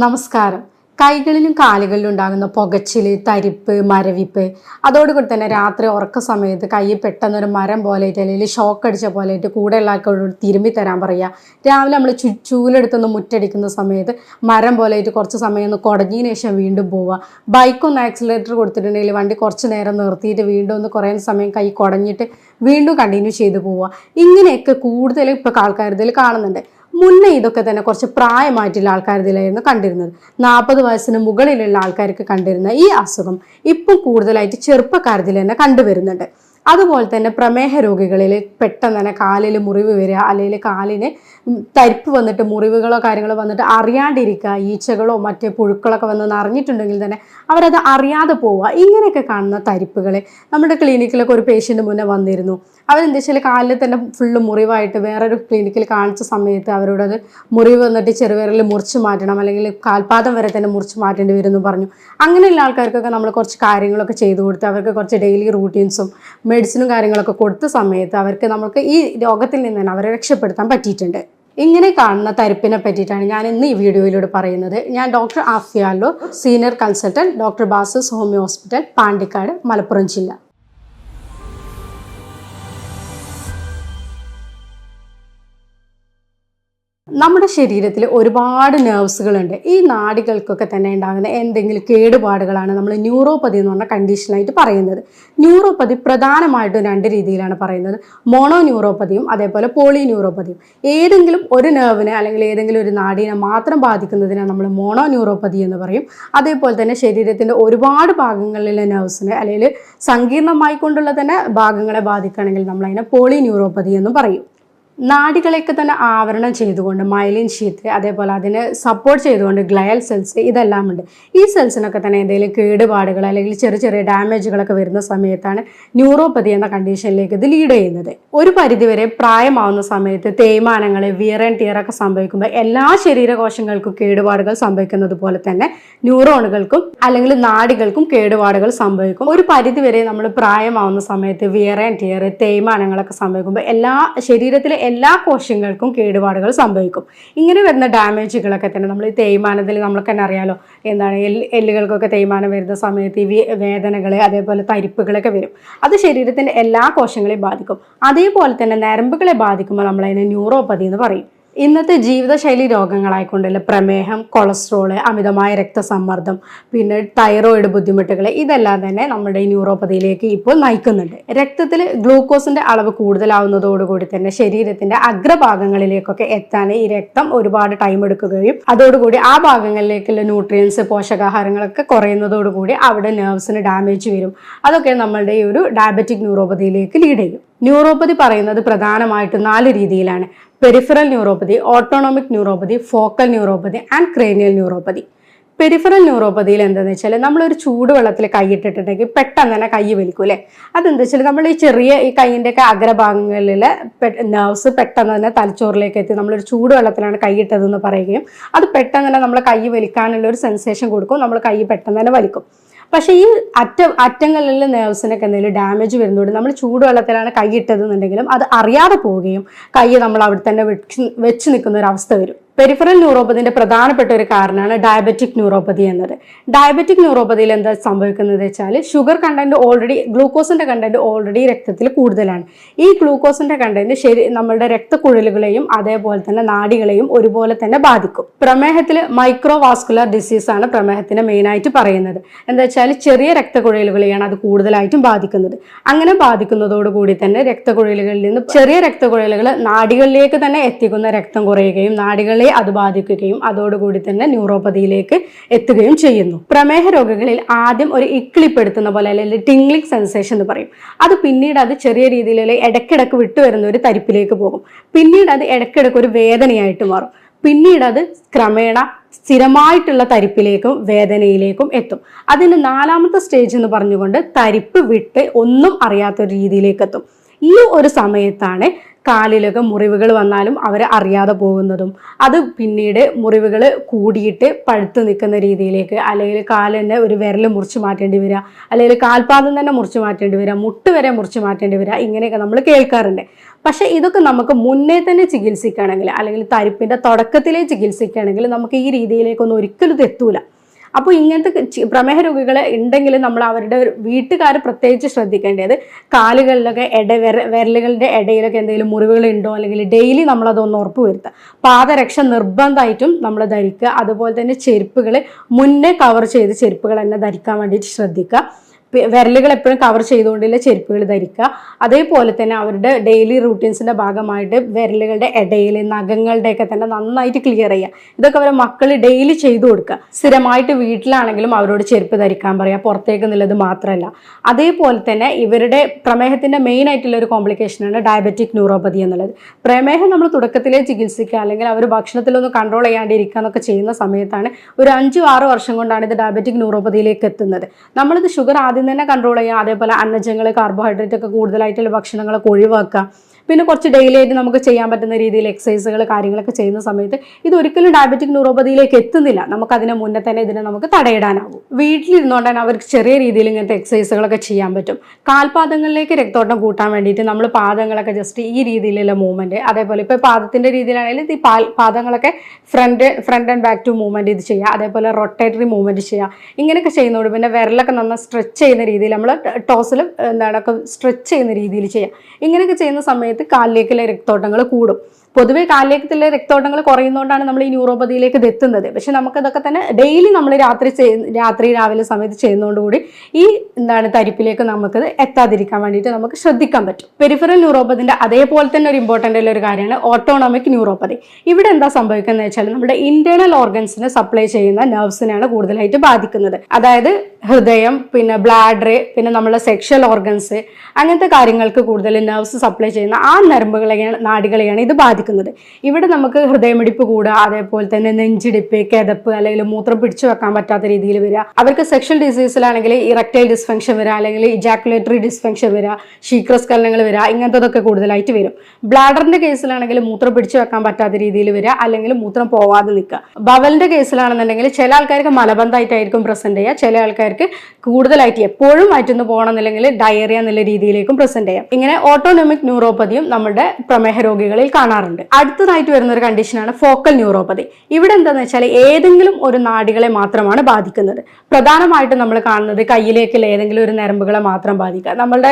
നമസ്കാരം. കൈകളിലും കാലുകളിലും ഉണ്ടാകുന്ന പുകച്ചില്, തരിപ്പ്, മരവിപ്പ്, അതോടുകൂടി തന്നെ രാത്രി ഉറക്ക സമയത്ത് കൈ പെട്ടെന്നൊരു മരം പോലെയായിട്ട് അല്ലെങ്കിൽ ഷോക്ക് അടിച്ച പോലെയായിട്ട് കൂടെയുള്ള ആൾക്കാരോട് തിരുമ്പി തരാൻ പറയുക. രാവിലെ നമ്മൾ ചൂലെടുത്തൊന്ന് മുറ്റടിക്കുന്ന സമയത്ത് മരം പോലെയായിട്ട് കുറച്ച് സമയം ഒന്ന് കുടഞ്ഞതിന് ശേഷം വീണ്ടും പോവുക. ബൈക്കൊന്ന് ആക്സിലേറ്റർ കൊടുത്തിട്ടുണ്ടെങ്കിൽ വണ്ടി കുറച്ച് നേരം നിർത്തിയിട്ട് വീണ്ടും ഒന്ന് കുറേ സമയം കൈ കുടഞ്ഞിട്ട് വീണ്ടും കണ്ടിന്യൂ ചെയ്ത് പോവുക. ഇങ്ങനെയൊക്കെ കൂടുതൽ ഇപ്പോൾ ആൾക്കാർ ഇതിൽ കാണുന്നുണ്ട്. മുന്നേ ഇതൊക്കെ തന്നെ കുറച്ച് പ്രായമായിട്ടുള്ള ആൾക്കാർ ഇതിലായിരുന്നു കണ്ടിരുന്നത്. 40 വയസ്സിന് മുകളിലുള്ള ആൾക്കാർക്ക് കണ്ടിരുന്ന ഈ അസുഖം ഇപ്പം കൂടുതലായിട്ട് ചെറുപ്പക്കാരത്തിൽ തന്നെ കണ്ടുവരുന്നുണ്ട്. അതുപോലെ തന്നെ പ്രമേഹ രോഗികളിൽ പെട്ടെന്ന് തന്നെ കാലിൽ മുറിവ് വരിക, അല്ലെങ്കിൽ കാലിന് തരിപ്പ് വന്നിട്ട് മുറിവുകളോ കാര്യങ്ങളോ വന്നിട്ട് അറിയാണ്ടിരിക്കുക, ഈച്ചകളോ മറ്റേ പുഴുക്കളൊക്കെ വന്ന് നിറഞ്ഞിട്ടുണ്ടെങ്കിൽ തന്നെ അവരത് അറിയാതെ പോവുക. ഇങ്ങനെയൊക്കെ കാണുന്ന തരിപ്പുകൾ നമ്മുടെ ക്ലിനിക്കിലൊക്കെ ഒരു പേഷ്യൻ്റ് മുന്നേ വന്നിരുന്നു. അവരെന്താ വെച്ചാൽ കാലിൽ തന്നെ ഫുള്ള് മുറിവായിട്ട് വേറൊരു ക്ലിനിക്കിൽ കാണിച്ച സമയത്ത് അവരോടത് മുറിവ് വന്നിട്ട് ചെറുവിരലിൽ മുറിച്ച് മാറ്റണം, അല്ലെങ്കിൽ കാൽപാദം വരെ തന്നെ മുറിച്ച് മാറ്റേണ്ടി വരും എന്ന് പറഞ്ഞു. അങ്ങനെയുള്ള ആൾക്കാർക്കൊക്കെ നമ്മൾ കുറച്ച് കാര്യങ്ങളൊക്കെ ചെയ്തു കൊടുത്ത് അവർക്ക് കുറച്ച് ഡെയിലി റൂട്ടീൻസും മെഡിസിനും കാര്യങ്ങളൊക്കെ കൊടുത്ത സമയത്ത് അവർക്ക് നമുക്ക് ഈ രോഗത്തിൽ നിന്ന് തന്നെ അവരെ രക്ഷപ്പെടുത്താൻ പറ്റിയിട്ടുണ്ട്. ഇങ്ങനെ കാണുന്ന തരിപ്പിനെ പറ്റിയിട്ടാണ് ഞാൻ ഇന്ന് ഈ വീഡിയോയിലൂടെ പറയുന്നത്. ഞാൻ doctor ആഫിയാലോ, senior consultant, doctor ബാസസ് homeo hospital, Pandikkad, Malappuram ജില്ല. നമ്മുടെ ശരീരത്തിൽ ഒരുപാട് നെർവ്സുകളുണ്ട്. ഈ നാഡികൾക്കൊക്കെ തന്നെ ഉണ്ടാകുന്ന എന്തെങ്കിലും കേടുപാടുകളാണ് നമ്മൾ ന്യൂറോപ്പതി എന്ന് പറഞ്ഞ കണ്ടീഷനായിട്ട് പറയുന്നത്. ന്യൂറോപ്പതി പ്രധാനമായിട്ടും 2 രീതിയിലാണ് പറയുന്നത്. മോണോ ന്യൂറോപ്പതിയും അതേപോലെ പോളി ന്യൂറോപ്പതിയും. ഏതെങ്കിലും ഒരു നെർവിനെ അല്ലെങ്കിൽ ഏതെങ്കിലും ഒരു നാഡീനെ മാത്രം ബാധിക്കുന്നതിനെ നമ്മൾ മോണോ ന്യൂറോപ്പതി എന്ന് പറയും. അതേപോലെ തന്നെ ശരീരത്തിൻ്റെ ഒരുപാട് ഭാഗങ്ങളിലെ നെർവ്സിനെ അല്ലെങ്കിൽ സങ്കീർണമായി കൊണ്ടുള്ള തന്നെ ഭാഗങ്ങളെ ബാധിക്കുകയാണെങ്കിൽ നമ്മളതിനെ പോളി ന്യൂറോപ്പതി എന്ന് പറയും. നാഡികളെയൊക്കെ തന്നെ ആവരണം ചെയ്തുകൊണ്ട് മൈലിൻ ഷീത്ത്, അതേപോലെ അതിനെ സപ്പോർട്ട് ചെയ്തുകൊണ്ട് ഗ്ലയൽ സെൽസ്, ഇതെല്ലാം ഉണ്ട്. ഈ സെൽസിനൊക്കെ തന്നെ എന്തെങ്കിലും കേടുപാടുകൾ അല്ലെങ്കിൽ ചെറിയ ചെറിയ ഡാമേജുകളൊക്കെ വരുന്ന സമയത്താണ് ന്യൂറോപ്പതി എന്ന കണ്ടീഷനിലേക്ക് ഇത് ലീഡ് ചെയ്യുന്നത്. ഒരു പരിധിവരെ പ്രായമാവുന്ന സമയത്ത് തേയ്മാനങ്ങൾ, വിയർ ആൻഡ് ടിയർ ഒക്കെ സംഭവിക്കുമ്പോൾ എല്ലാ ശരീരകോശങ്ങൾക്കും കേടുപാടുകൾ സംഭവിക്കുന്നത് പോലെ തന്നെ ന്യൂറോണുകൾക്കും അല്ലെങ്കിൽ നാഡികൾക്കും കേടുപാടുകൾ സംഭവിക്കും. ഒരു പരിധിവരെ നമ്മൾ പ്രായമാവുന്ന സമയത്ത് വിയർ ആൻഡ് ടിയർ, തേയ്മാനങ്ങളൊക്കെ സംഭവിക്കുമ്പോൾ ശരീരത്തിലെ എല്ലാ കോശങ്ങൾക്കും കേടുപാടുകൾ സംഭവിക്കും. ഇങ്ങനെ വരുന്ന ഡാമേജുകളൊക്കെ തന്നെ നമ്മൾ ഈ തേയ്മാനത്തിൽ നമ്മൾക്ക് തന്നെ അറിയാലോ, എന്താണ് എല്ലുകൾക്കൊക്കെ തേയ്മാനം വരുന്ന സമയത്ത് ഈ വേദനകൾ അതേപോലെ തരിപ്പുകളൊക്കെ വരും. അത് ശരീരത്തിൻ്റെ എല്ലാ കോശങ്ങളെയും ബാധിക്കും. അതേപോലെ തന്നെ നരമ്പുകളെ ബാധിക്കുമ്പോൾ നമ്മളതിനെ ന്യൂറോപ്പതി എന്ന് പറയും. ഇന്നത്തെ ജീവിതശൈലി രോഗങ്ങളായിക്കൊണ്ടുള്ള പ്രമേഹം, കൊളസ്ട്രോള്, അമിതമായ രക്തസമ്മർദ്ദം, പിന്നെ തൈറോയിഡ് ബുദ്ധിമുട്ടുകൾ, ഇതെല്ലാം തന്നെ നമ്മുടെ ഈ ന്യൂറോപ്പതിയിലേക്ക് ഇപ്പോൾ നയിക്കുന്നുണ്ട്. രക്തത്തിൽ ഗ്ലൂക്കോസിന്റെ അളവ് കൂടുതലാവുന്നതോടുകൂടി തന്നെ ശരീരത്തിന്റെ അഗ്രഭാഗങ്ങളിലേക്കൊക്കെ എത്താൻ ഈ രക്തം ഒരുപാട് ടൈം എടുക്കുകയും അതോടുകൂടി ആ ഭാഗങ്ങളിലേക്കുള്ള ന്യൂട്രിയൻസ്, പോഷകാഹാരങ്ങളൊക്കെ കുറയുന്നതോടുകൂടി അവിടെ നെർവ്സിന് ഡാമേജ് വരും. അതൊക്കെ നമ്മളുടെ ഈ ഒരു ഡയബറ്റിക് ന്യൂറോപ്പതിയിലേക്ക് ലീഡ് ചെയ്യും. ന്യൂറോപ്പതി പറയുന്നത് പ്രധാനമായിട്ടും 4 രീതിയിലാണ്: peripheral neuropathy, autonomic neuropathy, focal neuropathy and cranial neuropathy. Peripheral ന്യൂറോപ്പതിയിൽ എന്താണെന്ന് വെച്ചാൽ നമ്മളൊരു ചൂടുവെള്ളത്തിൽ കൈയിട്ടിട്ടുണ്ടെങ്കിൽ പെട്ടെന്ന് തന്നെ കൈ വലിക്കും അല്ലേ. അതെന്താ വെച്ചാൽ നമ്മൾ ഈ ചെറിയ ഈ കൈയിൻ്റെയൊക്കെ അഗ്രഭാഗങ്ങളിലെ നെർവ്സ് പെട്ടെന്ന് തന്നെ തലച്ചോറിലേക്ക് എത്തി നമ്മളൊരു ചൂടുവെള്ളത്തിലാണ് കൈയിട്ടതെന്ന് പറയുകയും അത് പെട്ടെന്ന് തന്നെ നമ്മൾ കൈ വലിക്കാനുള്ള ഒരു സെൻസേഷൻ കൊടുക്കും. നമ്മൾ കൈ പെട്ടെന്ന് തന്നെ വലിക്കും. പക്ഷേ ഈ അറ്റങ്ങളിലെ നെർവ്സിനൊക്കെ എന്തെങ്കിലും ഡാമേജ് വരുന്നതുകൊണ്ട് നമ്മൾ ചൂടുവെള്ളത്തിലാണ് കൈയിട്ടതെന്നുണ്ടെങ്കിലും അത് അറിയാതെ പോവുകയും കൈ നമ്മൾ അവിടെ തന്നെ വെച്ച് നിൽക്കുന്ന ഒരു അവസ്ഥ വരും. പെരിഫറൽ ന്യൂറോപ്പതിന്റെ പ്രധാനപ്പെട്ട ഒരു കാരണമാണ് ഡയബറ്റിക് ന്യൂറോപ്പതി എന്നത്. ഡയബറ്റിക് ന്യൂറോപ്പതിയിൽ എന്താ സംഭവിക്കുന്നത് വെച്ചാൽ ഗ്ലൂക്കോസിന്റെ കണ്ടന്റ് ഓൾറെഡി രക്തത്തിൽ കൂടുതലാണ്. ഈ ഗ്ലൂക്കോസിന്റെ കണ്ടന്റ് നമ്മളുടെ രക്തക്കുഴലുകളെയും അതേപോലെ തന്നെ നാഡികളെയും ഒരുപോലെ തന്നെ ബാധിക്കും. പ്രമേഹത്തിൽ മൈക്രോവാസ്കുലർ ഡിസീസ് ആണ് പ്രമേഹത്തിന് മെയിനായിട്ട് പറയുന്നത്. എന്താ വെച്ചാൽ ചെറിയ രക്തക്കുഴലുകളെയാണ് അത് കൂടുതലായിട്ടും ബാധിക്കുന്നത്. അങ്ങനെ ബാധിക്കുന്നതോടുകൂടി തന്നെ രക്തക്കുഴലുകളിൽ നിന്ന് ചെറിയ രക്തക്കുഴലുകൾ നാഡികളിലേക്ക് തന്നെ എത്തിക്കുന്ന രക്തം കുറയുകയും നാഡികളെ അത് ബാധിക്കുകയും അതോടുകൂടി തന്നെ ന്യൂറോപ്പതിയിലേക്ക് എത്തുകയും ചെയ്യുന്നു. പ്രമേഹ രോഗികളിൽ ആദ്യം ഒരു ഇക്കിളിപ്പെടുത്തുന്ന പോലെ അല്ലെങ്കിൽ ടിംഗ്ലിംഗ് സെൻസേഷൻ എന്ന് പറയും. അത് പിന്നീട് അത് ചെറിയ രീതിയിലുള്ള ഇടയ്ക്കിടയ്ക്ക് വിട്ടുവരുന്ന ഒരു തരിപ്പിലേക്ക് പോകും. പിന്നീട് അത് ഇടയ്ക്കിടയ്ക്ക് ഒരു വേദനയായിട്ട് മാറും. പിന്നീട് അത് ക്രമേണ സ്ഥിരമായിട്ടുള്ള തരിപ്പിലേക്കും വേദനയിലേക്കും എത്തും. അതിന് 4ാമത്തെ സ്റ്റേജ് എന്ന് പറഞ്ഞുകൊണ്ട് തരിപ്പ് വിട്ട് ഒന്നും അറിയാത്തൊരു രീതിയിലേക്ക് എത്തും. ഈ ഒരു സമയത്താണ് കാലിലൊക്കെ മുറിവുകൾ വന്നാലും അവർ അറിയാതെ പോകുന്നതും, അത് പിന്നീട് മുറിവുകൾ കൂടിയിട്ട് പഴുത്ത് നിൽക്കുന്ന രീതിയിലേക്ക്, അല്ലെങ്കിൽ കാല് തന്നെ ഒരു വിരൽ മുറിച്ച് മാറ്റേണ്ടി വരിക, അല്ലെങ്കിൽ കാൽപാദം തന്നെ മുറിച്ച് മാറ്റേണ്ടി വരിക, മുട്ട് വരെ മുറിച്ച് മാറ്റേണ്ടി വരിക, ഇങ്ങനെയൊക്കെ നമ്മൾ കേൾക്കാറുണ്ട്. പക്ഷേ ഇതൊക്കെ നമുക്ക് മുന്നേ തന്നെ ചികിത്സിക്കുകയാണെങ്കിൽ, അല്ലെങ്കിൽ തരിപ്പിൻ്റെ തുടക്കത്തിലേ ചികിത്സിക്കുകയാണെങ്കിൽ നമുക്ക് ഈ രീതിയിലേക്കൊന്നും ഒരിക്കലും ഇത് എത്തൂല. അപ്പോൾ ഇങ്ങനത്തെ പ്രമേഹ രോഗികൾ ഉണ്ടെങ്കിൽ നമ്മൾ അവരുടെ വീട്ടുകാർ പ്രത്യേകിച്ച് ശ്രദ്ധിക്കേണ്ടത് കാലുകളിലൊക്കെ വിരലുകളുടെ ഇടയിലൊക്കെ എന്തെങ്കിലും മുറിവുകൾ ഉണ്ടോ, അല്ലെങ്കിൽ ഡെയിലി നമ്മളതൊന്ന് ഉറപ്പ് വരുത്തുക. പാദരക്ഷ നിർബന്ധമായിട്ടും നമ്മൾ ധരിക്കുക. അതുപോലെ തന്നെ ചെരുപ്പുകൾ മുന്നേ കവർ ചെയ്ത് ചെരുപ്പുകൾ തന്നെ ധരിക്കാൻ വേണ്ടിയിട്ട് ശ്രദ്ധിക്കുക. വിരലുകൾ എപ്പോഴും കവർ ചെയ്തുകൊണ്ടുള്ള ചെരുപ്പുകൾ ധരിക്കുക. അതേപോലെ തന്നെ അവരുടെ ഡെയിലി റൂട്ടീൻസിൻ്റെ ഭാഗമായിട്ട് വിരലുകളുടെ ഇടയിൽ നഖങ്ങളുടെയൊക്കെ തന്നെ നന്നായിട്ട് ക്ലിയർ ചെയ്യുക. ഇതൊക്കെ അവരെ മക്കൾ ഡെയിലി ചെയ്തു കൊടുക്കുക. സ്ഥിരമായിട്ട് വീട്ടിലാണെങ്കിലും അവരോട് ചെരുപ്പ് ധരിക്കാൻ പറയുക, പുറത്തേക്ക് എന്നുള്ളത് മാത്രമല്ല. അതേപോലെ തന്നെ ഇവരുടെ പ്രമേഹത്തിൻ്റെ മെയിൻ ആയിട്ടുള്ള ഒരു കോംപ്ലിക്കേഷനാണ് ഡയബറ്റിക് ന്യൂറോപ്പതി എന്നുള്ളത്. പ്രമേഹം നമ്മൾ തുടക്കത്തിലേ ചികിത്സിക്കുക, അല്ലെങ്കിൽ അവർ ഭക്ഷണത്തിലൊന്ന് കൺട്രോൾ ചെയ്യാണ്ടിരിക്കുക എന്നൊക്കെ ചെയ്യുന്ന സമയത്താണ് ഒരു 5-6 വർഷം കൊണ്ടാണ് ഇത് ഡയബറ്റിക് ന്യൂറോപ്പതിയിലേക്ക് എത്തുന്നത്. നമ്മളിത് ഷുഗർ ആദ്യം തന്നെ കൺട്രോൾ ചെയ്യുക. അതേപോലെ അന്നജങ്ങൾ, കാർബോഹൈഡ്രേറ്റ് ഒക്കെ കൂടുതലായിട്ടുള്ള ഭക്ഷണങ്ങളൊക്കെ ഒഴിവാക്കുക. പിന്നെ കുറച്ച് ഡെയിലി ആയിട്ട് നമുക്ക് ചെയ്യാൻ പറ്റുന്ന രീതിയിൽ എക്സസൈസുകൾ കാര്യങ്ങളൊക്കെ ചെയ്യുന്ന സമയത്ത് ഇത് ഒരിക്കലും ഡയബറ്റിക് ന്യൂറോപ്പതിയിലേക്ക് എത്തുന്നില്ല. നമുക്ക് അതിന് മുന്നേ തന്നെ ഇതിനെ നമുക്ക് തടയിടാനാവും. വീട്ടിലിരുന്നുകൊണ്ട് തന്നെ അവർക്ക് ചെറിയ രീതിയിൽ ഇങ്ങനത്തെ എക്സസൈസുകളൊക്കെ ചെയ്യാൻ പറ്റും. കാൽപാദങ്ങളിലേക്ക് രക്തോട്ടം കൂട്ടാൻ വേണ്ടിയിട്ട് നമ്മൾ പാദങ്ങളൊക്കെ ജസ്റ്റ് ഈ രീതിയിലുള്ള മൂവ്മെന്റ്, അതേപോലെ ഇപ്പോൾ പാദത്തിന്റെ രീതിയിലാണെങ്കിൽ ഈ പാദങ്ങളൊക്കെ front and back to movement ഇത് ചെയ്യുക. അതേപോലെ റൊട്ടേറ്ററി മൂവ്മെന്റ് ചെയ്യുക. ഇങ്ങനെയൊക്കെ ചെയ്യുന്നതോട് പിന്നെ വിരലൊക്കെ നന്നായി സ്ട്രെച്ച് ചെയ്യുന്ന രീതിയിൽ നമ്മൾ ടോസിൽ എന്താണ് സ്ട്രെച്ച് ചെയ്യുന്ന രീതിയിൽ ചെയ്യുക. ഇങ്ങനെയൊക്കെ ചെയ്യുന്ന സമയത്ത് കാലിലേക്കുള്ള രക്തോട്ടങ്ങൾ കൂടും. പൊതുവെ കാലിലേക്കുള്ള രക്തോട്ടങ്ങൾ കുറയുന്നതുകൊണ്ടാണ് നമ്മൾ ഈ ന്യൂറോപ്പതിയിലേക്ക് ഇത് എത്തുന്നത്. പക്ഷെ നമുക്കതൊക്കെ തന്നെ ഡെയിലി നമ്മൾ രാത്രി രാവിലെ സമയത്ത് ചെയ്യുന്നതോടുകൂടി ഈ തരിപ്പിലേക്ക് നമുക്കത് എത്താതിരിക്കാൻ വേണ്ടിയിട്ട് നമുക്ക് ശ്രദ്ധിക്കാൻ പറ്റും. പെരിഫറൽ ന്യൂറോപ്പതിൻ്റെ അതേപോലെ തന്നെ ഒരു ഇമ്പോർട്ടൻ്റ് ആയിട്ടുള്ള ഒരു കാര്യമാണ് ഓട്ടോണോമിക് ന്യൂറോപ്പതി. ഇവിടെ എന്താ സംഭവിക്കുന്നത് വെച്ചാൽ നമ്മുടെ ഇന്റേണൽ ഓർഗൻസിനെ സപ്ലൈ ചെയ്യുന്ന നെർവ്സിനാണ് കൂടുതലായിട്ട് ബാധിക്കുന്നത്. അതായത് ഹൃദയം, പിന്നെ ബ്ലാഡർ, പിന്നെ നമ്മുടെ സെക്ഷൽ ഓർഗൻസ്, അങ്ങനത്തെ കാര്യങ്ങൾക്ക് കൂടുതൽ നെർവ്സ് സപ്ലൈ ചെയ്യുന്ന ആ നരമ്പുകളെയാണ്, നാഡികളെയാണ് ഇത് ബാധിക്കുന്നത്. ഇവിടെ നമുക്ക് ഹൃദയമിടിപ്പ് കൂടുക, അതേപോലെ തന്നെ നെഞ്ചിടിപ്പ്, കിതപ്പ്, അല്ലെങ്കിൽ മൂത്രം പിടിച്ചു വെക്കാൻ പറ്റാത്ത രീതിയിൽ വരിക. അവർക്ക് സെക്ഷൽ ഡിസീസിലാണെങ്കിൽ ഇറക്ടൈൽ ഡിസ്ഫങ്ഷൻ വരിക, അല്ലെങ്കിൽ ഇജാക്കുലേറ്ററി ഡിസ്ഫങ്ഷൻ വരിക, ശീഘ്രസ്ഖലനങ്ങൾ വരിക, ഇങ്ങനത്തതൊക്കെ കൂടുതലായിട്ട് വരും. ബ്ലാഡറിന്റെ കേസിലാണെങ്കിൽ മൂത്രം പിടിച്ചു വെക്കാൻ പറ്റാത്ത രീതിയിൽ വരിക, അല്ലെങ്കിൽ മൂത്രം പോവാതെ നിൽക്കുക. ബവലിന്റെ കേസിലാണെന്നുണ്ടെങ്കിൽ ചില ആൾക്കാർക്ക് മലബന്ധമായിട്ടായിരിക്കും പ്രസന്റ് ചെയ്യുക, ചില ആൾക്കാർക്ക് കൂടുതലായിട്ട് എപ്പോഴും വയറ്റിന്ന് പോകണമെന്നില്ലെങ്കിൽ ഡയറിയ എന്നുള്ള രീതിയിലേക്കും പ്രസന്റ് ചെയ്യാം. ഇങ്ങനെ ഓട്ടോണോമിക് ന്യൂറോപ്പതിയും നമ്മുടെ പ്രമേഹ രോഗികളിൽ കാണാറുണ്ട്. അടുത്തതായിട്ട് വരുന്ന ഒരു കണ്ടീഷനാണ് ഫോക്കൽ ന്യൂറോപ്പതി. ഇവിടെ എന്താണെന്ന് വെച്ചാൽ ഏതെങ്കിലും ഒരു നാഡികളെ മാത്രമാണ് ബാധിക്കുന്നത്. പ്രധാനമായിട്ടും നമ്മൾ കാണുന്നത് കയ്യിലേക്കുള്ള ഏതെങ്കിലും ഒരു നരമ്പുകളെ മാത്രം ബാധിക്കുക. നമ്മളുടെ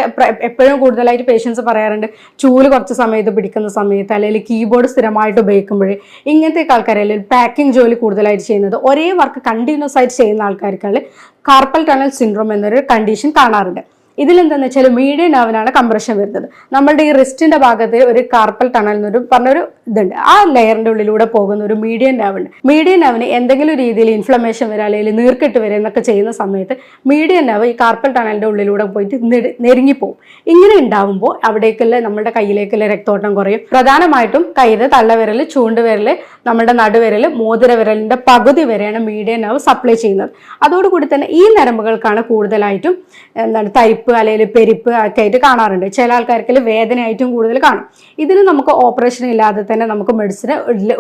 എപ്പോഴും കൂടുതലായിട്ട് പേഷ്യൻസ് പറയാറുണ്ട്, ചൂല് കുറച്ച് സമയത്ത് പിടിക്കുന്ന സമയത്ത്, അല്ലെങ്കിൽ കീബോർഡ് സ്ഥിരമായിട്ട് ഉപയോഗിക്കുമ്പോൾ, ഇങ്ങനത്തെ ആൾക്കാർ, അല്ലെങ്കിൽ പാക്കിംഗ് ജോലി കൂടുതലായിട്ട് ചെയ്യുന്നത്, ഒരേ വർക്ക് കണ്ടിന്യൂസ് ആയിട്ട് ചെയ്യുന്ന ആൾക്കാർക്ക് കാർപ്പൽ ടണൽ സിൻഡ്രോം എന്നൊരു കണ്ടീഷൻ കാണാറുണ്ട്. ഇതിലെന്താണെന്ന് വെച്ചാൽ മീഡിയൻ നെർവിനാണ് കംപ്രഷൻ വരുന്നത്. നമ്മളുടെ ഈ റിസ്റ്റിന്റെ ഭാഗത്ത് ഒരു കാർപ്പൽ ടണൽ എന്നൊരു പറഞ്ഞൊരു ഇതുണ്ട്. ആ ലെയറിന്റെ ഉള്ളിലൂടെ പോകുന്ന ഒരു മീഡിയൻ നെർവുണ്ട്. മീഡിയൻ നെർവിന് എന്തെങ്കിലും രീതിയിൽ ഇൻഫ്ലമേഷൻ വരിക, അല്ലെങ്കിൽ നീർക്കെട്ട് വരിക എന്നൊക്കെ ചെയ്യുന്ന സമയത്ത് മീഡിയൻ നെർവ് ഈ കാർപ്പൽ ടണലിന്റെ ഉള്ളിലൂടെ പോയിട്ട് നെരുങ്ങിപ്പോവും. ഇങ്ങനെ ഉണ്ടാവുമ്പോൾ അവിടേക്കുള്ള നമ്മുടെ കയ്യിലേക്കുള്ള രക്തോട്ടം കുറയും. പ്രധാനമായിട്ടും കയ്യിലെ തള്ളവിരൽ, ചൂണ്ടുവിരൽ, നമ്മുടെ നടുവിരൽ, മോതിരവിരലിന്റെ പകുതി വരെയാണ് മീഡിയൻ നെർവ് സപ്ലൈ ചെയ്യുന്നത്. അതോടുകൂടി തന്നെ ഈ നരമ്പുകൾക്കാണ് കൂടുതലായിട്ടും തരിപ്പ് അല്ലെങ്കിൽ പെരിപ്പ് ഒക്കെ ആയിട്ട് കാണാറുണ്ട്. ചില ആൾക്കാർക്ക് വേദനയായിട്ടും കൂടുതൽ കാണും. ഇതിന് നമുക്ക് ഓപ്പറേഷൻ ഇല്ലാതെ തന്നെ നമുക്ക് മെഡിസിൻ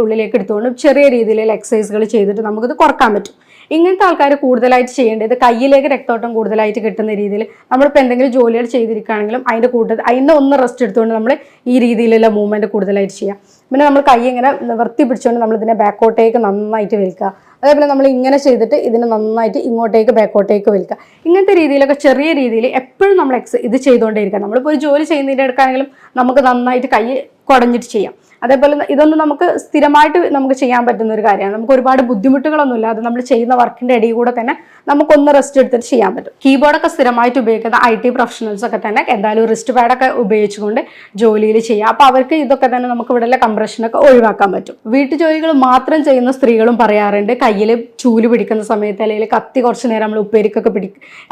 ഉള്ളിലേക്ക് എടുത്തുകൊണ്ട് ചെറിയ രീതിയിലുള്ള എക്സസൈസുകൾ ചെയ്തിട്ട് നമുക്കിത് കുറക്കാൻ പറ്റും. ഇങ്ങനത്തെ ആൾക്കാർ കൂടുതലായിട്ട് ചെയ്യേണ്ടത് കയ്യിലേക്ക് രക്തോട്ടം കൂടുതലായിട്ട് കിട്ടുന്ന രീതിയിൽ നമ്മളിപ്പോൾ എന്തെങ്കിലും ജോലികൾ ചെയ്തിരിക്കുകയാണെങ്കിലും അതിൻ്റെ ഒന്ന് റെസ്റ്റ് എടുത്തുകൊണ്ട് നമ്മൾ ഈ രീതിയിലുള്ള മൂവ്മെൻറ്റ് കൂടുതലായിട്ട് ചെയ്യാം. പിന്നെ നമ്മൾ കൈ ഇങ്ങനെ നിവർത്തി പിടിച്ചുകൊണ്ട് നമ്മളിതിനെ ബാക്കോട്ടേക്ക് നന്നായിട്ട് വലിക്കുക. അതേപോലെ നമ്മൾ ഇങ്ങനെ ചെയ്തിട്ട് ഇതിനെ നന്നായിട്ട് ഇങ്ങോട്ടേക്ക് ബാക്കോട്ടേക്ക് വലിക്കുക. ഇങ്ങനത്തെ രീതിയിലൊക്കെ ചെറിയ രീതിയിൽ എപ്പോഴും നമ്മൾ ഇത് ചെയ്തുകൊണ്ടേയിരിക്കുക. നമ്മളിപ്പോൾ ഒരു ജോലി ചെയ്യുന്നതിൻ്റെ എടുക്കുകയാണെങ്കിലും നമുക്ക് നന്നായിട്ട് കൈ കുടഞ്ഞിട്ട് ചെയ്യാം. അതേപോലെ ഇതൊന്നും നമുക്ക് സ്ഥിരമായിട്ട് നമുക്ക് ചെയ്യാൻ പറ്റുന്ന ഒരു കാര്യമാണ്. നമുക്ക് ഒരുപാട് ബുദ്ധിമുട്ടുകളൊന്നുമില്ല. അത് നമ്മൾ ചെയ്യുന്ന വർക്കിന്റെ ഇടയിൽ കൂടെ തന്നെ നമുക്കൊന്ന് റെസ്റ്റ് എടുത്തിട്ട് ചെയ്യാൻ പറ്റും. കീബോർഡൊക്കെ സ്ഥിരമായിട്ട് ഉപയോഗിക്കുന്ന IT പ്രൊഫഷണൽസ് ഒക്കെ തന്നെ എന്തായാലും റിസ്റ്റ് പാഡൊക്കെ ഉപയോഗിച്ചുകൊണ്ട് ജോലിയിൽ ചെയ്യാം. അപ്പോൾ അവർക്ക് ഇതൊക്കെ തന്നെ നമുക്ക് ഇവിടെയുള്ള കംപ്രഷനൊക്കെ ഒഴിവാക്കാൻ പറ്റും. വീട്ടുജോലികൾ മാത്രം ചെയ്യുന്ന സ്ത്രീകളും പറയാറുണ്ട്, കയ്യിൽ ചൂല് പിടിക്കുന്ന സമയത്ത്, അല്ലെങ്കിൽ കത്തി കുറച്ച് നേരം നമ്മൾ ഉപ്പേരിക്കൊക്കെ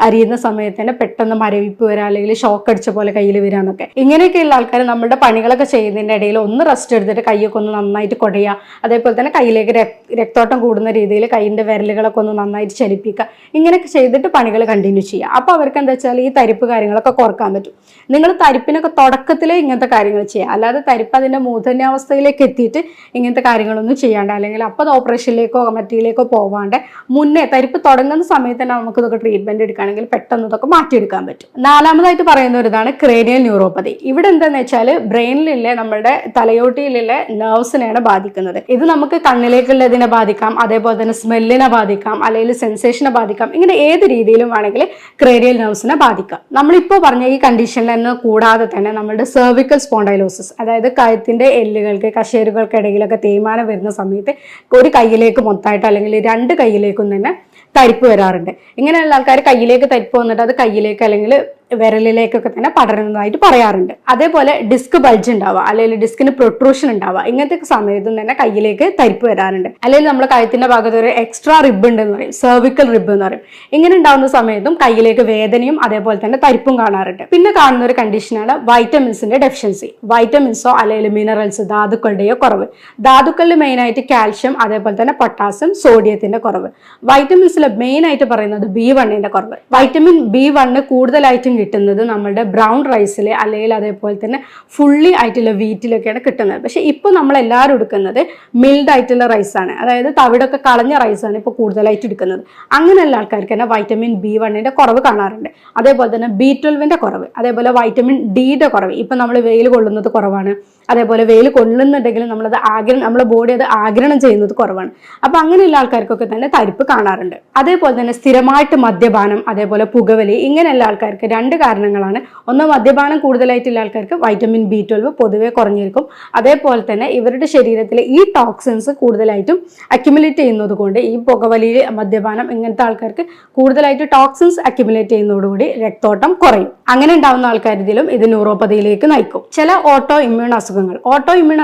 അരിയുന്ന സമയത്ത് തന്നെ പെട്ടെന്ന് മരവിപ്പ് വരിക, അല്ലെങ്കിൽ ഷോക്ക് അടിച്ച പോലെ കയ്യിൽ വരിക എന്നൊക്കെ. ഇങ്ങനെയൊക്കെയുള്ള ആൾക്കാർ നമ്മുടെ പണികളൊക്കെ ചെയ്യുന്നതിൻ്റെ ഇടയിൽ ഒന്ന് റെസ്റ്റ് പിടിച്ചെടുത്തിട്ട് കൈയൊക്കെ ഒന്ന് നന്നായിട്ട് കുടയുക. അതേപോലെ തന്നെ കയ്യിലേക്ക് രക്തോട്ടം കൂടുന്ന രീതിയിൽ കൈയിൻ്റെ വിരലുകളൊക്കെ ഒന്ന് നന്നായിട്ട് ചലിപ്പിക്കുക. ഇങ്ങനെയൊക്കെ ചെയ്തിട്ട് പണികൾ കണ്ടിന്യൂ ചെയ്യുക. അപ്പോൾ അവർക്ക് എന്താ വെച്ചാൽ ഈ തരിപ്പ് കാര്യങ്ങളൊക്കെ കുറക്കാൻ പറ്റും. നിങ്ങൾ തരിപ്പിനൊക്കെ തുടക്കത്തിലേ ഇങ്ങനത്തെ കാര്യങ്ങൾ ചെയ്യുക. അല്ലാതെ തരിപ്പ് അതിൻ്റെ മൂർധന്യാവസ്ഥയിലേക്ക് എത്തിയിട്ട് ഇങ്ങനത്തെ കാര്യങ്ങളൊന്നും ചെയ്യാണ്ട്, അല്ലെങ്കിൽ അപ്പോൾ അത് ഓപ്പറേഷനിലേക്കോ മറ്റിലേക്കോ പോവാണ്ട് മുന്നേ തരിപ്പ് തുടങ്ങുന്ന സമയത്ത് തന്നെ നമുക്ക് ഇതൊക്കെ ട്രീറ്റ്മെൻറ്റ് എടുക്കുകയാണെങ്കിൽ പെട്ടെന്ന് ഇതൊക്കെ മാറ്റിയെടുക്കാൻ പറ്റും. നാലാമതായിട്ട് പറയുന്ന ഒരു ഇതാണ് ക്രേനിയൽ ന്യൂറോപ്പതി. ഇവിടെ എന്താണെന്ന് വെച്ചാൽ ബ്രെയിനിലെ നമ്മുടെ തലയോട്ടിയിലെ നെർവ്സിനെയാണ് ബാധിക്കുന്നത്. ഇത് നമുക്ക് കണ്ണിലേക്കുള്ളതിനെ ബാധിക്കാം, അതേപോലെ തന്നെ സ്മെല്ലിനെ ബാധിക്കാം, അല്ലെങ്കിൽ സെൻസേഷനെ ബാധിക്കാം. ഇങ്ങനെ ഏത് രീതിയിലും വേണമെങ്കിൽ ക്രേനിയൽ നെർവ്സിനെ ബാധിക്കാം. നമ്മളിപ്പോൾ പറഞ്ഞ ഈ കണ്ടീഷനിൽ നിന്ന് കൂടാതെ തന്നെ നമ്മുടെ സെർവിക്കൽ സ്പോണ്ടൈലോസിസ്, അതായത് കഴുത്തിന്റെ എല്ലുകൾക്ക് കശേരുകൾക്കിടയിലൊക്കെ തേയ്മാനം വരുന്ന സമയത്ത് ഒരു കൈയിലേക്ക് മൊത്തമായിട്ട് അല്ലെങ്കിൽ രണ്ട് കൈയിലേക്കും തന്നെ തരിപ്പ് വരാറുണ്ട്. ഇങ്ങനെയുള്ള ആൾക്കാർ കയ്യിലേക്ക് തരിപ്പ് വന്നിട്ട് അത് കയ്യിലേക്ക് അല്ലെങ്കിൽ വിരലിലേക്കൊക്കെ തന്നെ പടരുന്നതായിട്ട് പറയാറുണ്ട്. അതേപോലെ ഡിസ്ക് ബൾജ് ഉണ്ടാവുക, അല്ലെങ്കിൽ ഡിസ്കിന് പ്രൊട്രൂഷൻ ഉണ്ടാവുക, ഇങ്ങനത്തെ സമയത്തും തന്നെ കയ്യിലേക്ക് തരിപ്പ് വരാറുണ്ട്. അല്ലെങ്കിൽ നമ്മുടെ കഴുത്തിന്റെ ഭാഗത്ത് ഒരു എക്സ്ട്രാ റിബ് ഉണ്ടെന്ന് പറയും, സെർവിക്കൽ റിബ് എന്ന് പറയും. ഇങ്ങനെ ഉണ്ടാവുന്ന സമയത്തും കയ്യിലേക്ക് വേദനയും അതേപോലെ തന്നെ തരിപ്പും കാണാറുണ്ട്. പിന്നെ കാണുന്ന ഒരു കണ്ടീഷനാണ് വൈറ്റമിൻസിന്റെ ഡെഫിഷ്യൻസി. വൈറ്റമിൻസോ അല്ലെങ്കിൽ മിനറൽസ്, ധാതുക്കളുടെയോ കുറവ്. ധാതുക്കളിൽ മെയിനായിട്ട് കാൽഷ്യം, അതേപോലെ തന്നെ പൊട്ടാസ്യം, സോഡിയത്തിന്റെ കുറവ്. വൈറ്റമിൻസിൽ മെയിനായിട്ട് പറയുന്നത് B1ന്റെ കുറവ്. വൈറ്റമിൻ B1 കൂടുതലായിട്ടും കിട്ടുന്നത് നമ്മുടെ ബ്രൗൺ റൈസിൽ അല്ലെങ്കിൽ അതേപോലെ തന്നെ ഫുള്ളി ആയിട്ടുള്ള വീറ്റിലൊക്കെയാണ് കിട്ടുന്നത്. പക്ഷെ ഇപ്പോൾ നമ്മൾ എല്ലാവരും എടുക്കുന്നത് മിൽഡ് ആയിട്ടുള്ള റൈസാണ്, അതായത് തവിടൊക്കെ കളഞ്ഞ റൈസാണ് ഇപ്പോൾ കൂടുതലായിട്ട് എടുക്കുന്നത്. അങ്ങനെയുള്ള ആൾക്കാർക്ക് തന്നെ വൈറ്റമിൻ B1ന്റെ കുറവ് കാണാറുണ്ട്. അതേപോലെ തന്നെ B12ന്റെ കുറവ്, അതേപോലെ വൈറ്റമിൻ ഡിയുടെ കുറവ്. ഇപ്പം നമ്മൾ വെയിൽ കൊള്ളുന്നത് കുറവാണ്, അതേപോലെ വെയിൽ കൊള്ളുന്നുണ്ടെങ്കിൽ നമ്മുടെ ബോഡി അത് ആഗിരണം ചെയ്യുന്നത് കുറവാണ്. അപ്പോൾ അങ്ങനെയുള്ള ആൾക്കാർക്കൊക്കെ തന്നെ തരിപ്പ് കാണാറുണ്ട്. അതേപോലെ തന്നെ സ്ഥിരമായിട്ട് മദ്യപാനം, അതേപോലെ പുകവലി, ഇങ്ങനെയുള്ള ആൾക്കാർക്ക് രണ്ട് കാരണങ്ങളാണ്. ഒന്ന്, മദ്യപാനം കൂടുതലായിട്ടുള്ള ആൾക്കാർക്ക് വൈറ്റമിൻ B12 പൊതുവെ കുറഞ്ഞിരിക്കും. അതേപോലെ തന്നെ ഇവരുടെ ശരീരത്തിൽ ഈ ടോക്സിൻസ് കൂടുതലായിട്ടും അക്യുമുലേറ്റ് ചെയ്യുന്നത് കൊണ്ട് ഈ പുകവലി, മദ്യപാനം ഇങ്ങനത്തെ ആൾക്കാർക്ക് കൂടുതലായിട്ട് ടോക്സിൻസ് അക്യുമുലേറ്റ് ചെയ്യുന്നതോടുകൂടി രക്തോട്ടം കുറയും. അങ്ങനെ ഉണ്ടാവുന്ന ആൾക്കാരിലും ഇത് ന്യൂറോപ്പതിയിലേക്ക് നയിക്കും. ചില ഓട്ടോ ഇമ്മ്യൂൺ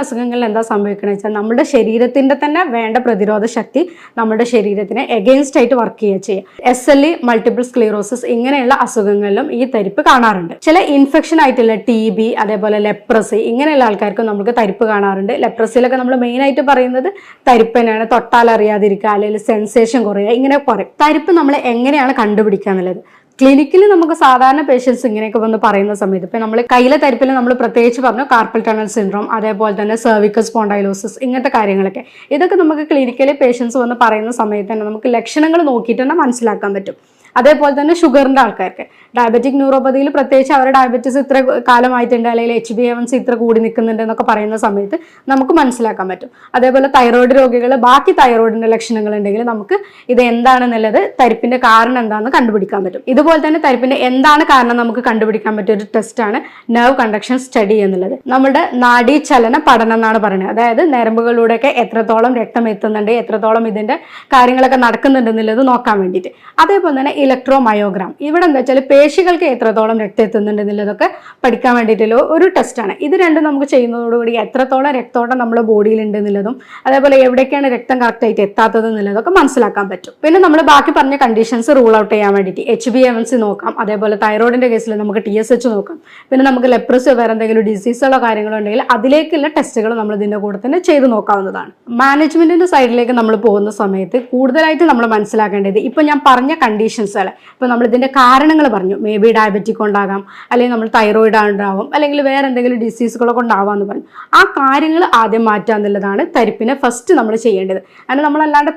അസുഖങ്ങളിൽ എന്താ സംഭവിക്കുന്നത് വെച്ചാൽ നമ്മുടെ ശരീരത്തിന്റെ തന്നെ വേണ്ട പ്രതിരോധ ശക്തി നമ്മുടെ ശരീരത്തിന് എഗെയിൻസ്റ്റ് ആയിട്ട് വർക്ക് ചെയ്യുക. SLE, മൾട്ടിപ്പിൾ സ്ക്ലീറോസിസ് ഇങ്ങനെയുള്ള അസുഖങ്ങളിലും ഈ തരിപ്പ് കാണാറുണ്ട്. ചില ഇൻഫെക്ഷൻ ആയിട്ടുള്ള TB, അതേപോലെ ലെപ്രസി ഇങ്ങനെയുള്ള ആൾക്കാർക്കും നമുക്ക് തരിപ്പ് കാണാറുണ്ട്. ലെപ്രസിയിലൊക്കെ നമ്മൾ മെയിൻ ആയിട്ട് പറയുന്നത് തരിപ്പനാണ്. തൊട്ടാൽ അറിയാതിരിക്കുക, അല്ലെങ്കിൽ സെൻസേഷൻ കുറയുക, ഇങ്ങനെ പറയും. തരിപ്പ് നമ്മൾ എങ്ങനെയാണ് കണ്ടുപിടിക്കുക എന്നുള്ളത് ക്ലിനിക്കിൽ നമുക്ക് സാധാരണ പേഷ്യൻസ് ഇങ്ങനെയൊക്കെ വന്ന് പറയുന്ന സമയത്ത് ഇപ്പം നമ്മൾ കയ്യിലെ തരിപ്പിൽ നമ്മൾ പ്രത്യേകിച്ച് പറഞ്ഞു കാർപ്പൽ ടണൽ സിൻഡ്രോം, അതേപോലെ തന്നെ സെർവിക്കൽ സ്പോണ്ടൈലോസിസ് ഇങ്ങനത്തെ കാര്യങ്ങളൊക്കെ. ഇതൊക്കെ നമുക്ക് ക്ലിനിക്കലി പേഷ്യൻസ് വന്ന് പറയുന്ന സമയത്ത് തന്നെ നമുക്ക് ലക്ഷണങ്ങൾ നോക്കിയിട്ട് തന്നെ മനസ്സിലാക്കാൻ പറ്റും. അതേപോലെ തന്നെ ഷുഗറിൻ്റെ ആൾക്കാർക്ക് ഡയബറ്റിക് ന്യൂറോപ്പതിയിൽ പ്രത്യേകിച്ച് അവരുടെ ഡയബറ്റീസ് ഇത്ര കാലമായിട്ടുണ്ട്, അല്ലെങ്കിൽ HbA1c ഇത്ര കൂടി നിൽക്കുന്നുണ്ട് എന്നൊക്കെ പറയുന്ന സമയത്ത് നമുക്ക് മനസ്സിലാക്കാൻ പറ്റും. അതേപോലെ തൈറോയ്ഡ് രോഗികൾ ബാക്കി തൈറോയിഡിൻ്റെ ലക്ഷണങ്ങൾ ഉണ്ടെങ്കിൽ നമുക്ക് ഇത് എന്താണെന്നുള്ളത് തരിപ്പിൻ്റെ കാരണം എന്താണെന്ന് കണ്ടുപിടിക്കാൻ പറ്റും. ഇതുപോലെ തന്നെ തരിപ്പിൻ്റെ എന്താണ് കാരണം നമുക്ക് കണ്ടുപിടിക്കാൻ പറ്റിയ ഒരു ടെസ്റ്റാണ് നെർവ് കണ്ടക്ഷൻ സ്റ്റഡി എന്നുള്ളത്. നമ്മുടെ നാഡീചലന പഠനം എന്നാണ് പറയുന്നത്. അതായത് നരമ്പുകളിലൂടെയൊക്കെ എത്രത്തോളം രക്തം എത്തുന്നുണ്ട്, എത്രത്തോളം ഇതിൻ്റെ കാര്യങ്ങളൊക്കെ നടക്കുന്നുണ്ട് എന്നുള്ളത് നോക്കാൻ വേണ്ടിയിട്ട്. അതേപോലെ തന്നെ ഇലക്ട്രോമയോഗ്രാം, ഇവിടെ എന്താ വെച്ചാൽ പേശികൾക്ക് എത്രത്തോളം രക്തം എത്തുന്നുണ്ട് എന്നുള്ളതൊക്കെ പഠിക്കാൻ വേണ്ടിയിട്ടുള്ള ഒരു ടെസ്റ്റാണ്. ഇത് രണ്ടും നമുക്ക് ചെയ്യുന്നതോടുകൂടി എത്രത്തോളം രക്തോട്ടം നമ്മുടെ ബോഡിയിലുണ്ട് എന്നുള്ളതും അതേപോലെ എവിടേക്കാണ് രക്തം കറക്റ്റായിട്ട് എത്താത്തത് എന്നുള്ളതൊക്കെ മനസ്സിലാക്കാൻ പറ്റും. പിന്നെ നമ്മൾ ബാക്കി പറഞ്ഞ കണ്ടീഷൻസ് റൂൾ ഔട്ട് ചെയ്യാൻ വേണ്ടിയിട്ട് HbA1c നോക്കാം, അതേപോലെ തൈറോയിഡിന്റെ കേസിൽ നമുക്ക് TSH നോക്കാം. പിന്നെ നമുക്ക് ലെപ്രസി വേറെ എന്തെങ്കിലും ഡിസീസുകളോ കാര്യങ്ങളോ ഉണ്ടെങ്കിൽ അതിലേക്കുള്ള ടെസ്റ്റുകൾ നമ്മൾ ഇതിൻ്റെ കൂടെ തന്നെ ചെയ്ത് നോക്കാവുന്നതാണ്. മാനേജ്മെന്റിന്റെ സൈഡിലേക്ക് നമ്മൾ പോകുന്ന സമയത്ത് കൂടുതലായിട്ട് നമ്മൾ മനസ്സിലാക്കേണ്ടത് ഇപ്പം ഞാൻ പറഞ്ഞ കണ്ടീഷൻസ് അല്ല. ഇപ്പം നമ്മൾ ഇതിൻ്റെ കാരണങ്ങൾ പറഞ്ഞു, മേ ബി ഡയബറ്റിക് ഉണ്ടാകാം, അല്ലെങ്കിൽ നമ്മൾ തൈറോയിഡ് ഉണ്ടാവും, അല്ലെങ്കിൽ വേറെ എന്തെങ്കിലും ഡിസീസുകളോ കൊണ്ടാവാമെന്ന് പറഞ്ഞു. ആ കാര്യങ്ങൾ ആദ്യം മാറ്റുക എന്നുള്ളതാണ് തരിപ്പിനെ ഫസ്റ്റ് നമ്മൾ ചെയ്യേണ്ടത്. കാരണം നമ്മളല്ലാണ്ട്